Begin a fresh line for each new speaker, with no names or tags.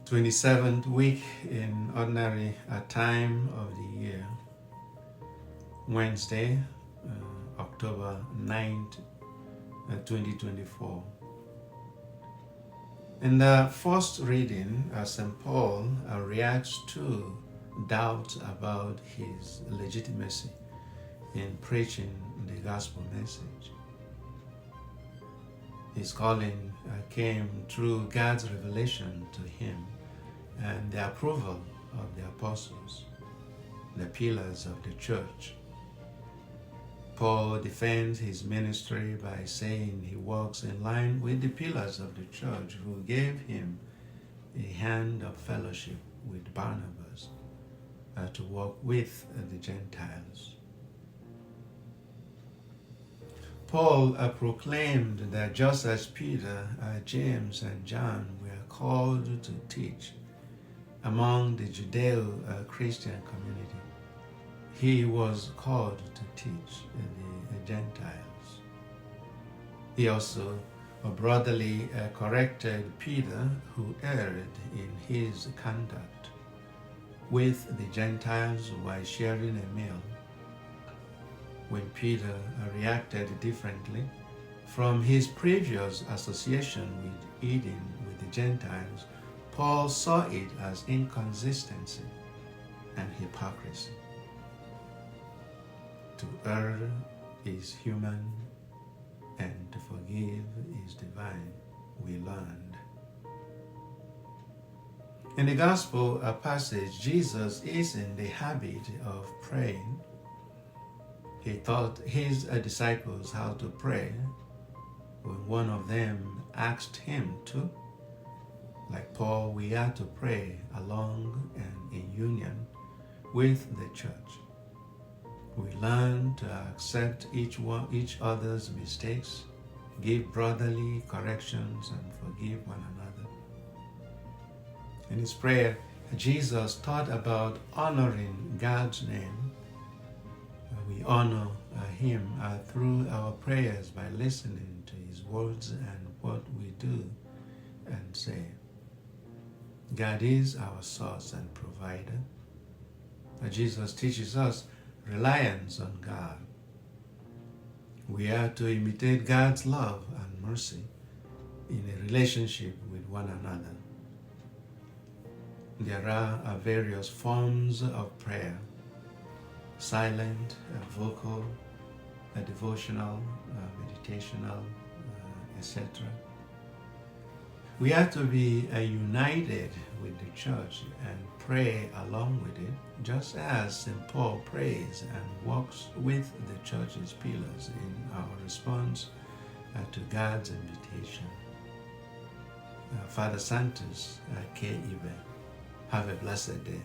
27th week in ordinary time of the year, Wednesday, October 9th, 2024. In the first reading, St. Paul reacts to doubts about his legitimacy in preaching the gospel message. His calling came through God's revelation to him and the approval of the apostles, the pillars of the church. Paul defends his ministry by saying he walks in line with the pillars of the church who gave him a hand of fellowship with Barnabas to walk with the Gentiles. Paul proclaimed that just as Peter, James, and John were called to teach among the Judeo-Christian community, he was called to teach the Gentiles. He also brotherly corrected Peter, who erred in his conduct with the Gentiles while sharing a meal. When Peter reacted differently from his previous association with eating with the Gentiles, Paul saw it as inconsistency and hypocrisy. To err is human, and to forgive is divine, we learned. In the gospel passage, Jesus is in the habit of praying. He taught his disciples how to pray when one of them asked him to. Like Paul, we are to pray along and in union with the church. We learn to accept each other's mistakes, give brotherly corrections, and forgive one another. In his prayer, Jesus taught about honoring God's name. We honor him through our prayers by listening to his words and what we do and say. God is our source and provider. Jesus teaches us reliance on God. We are to imitate God's love and mercy in a relationship with one another. There are various forms of prayer: silent, vocal, devotional, meditational, etc. We are to be united with the church and pray along with it, just as St. Paul prays and walks with the church's pillars in our response to God's invitation. Father Santos K. Ibe, have a blessed day.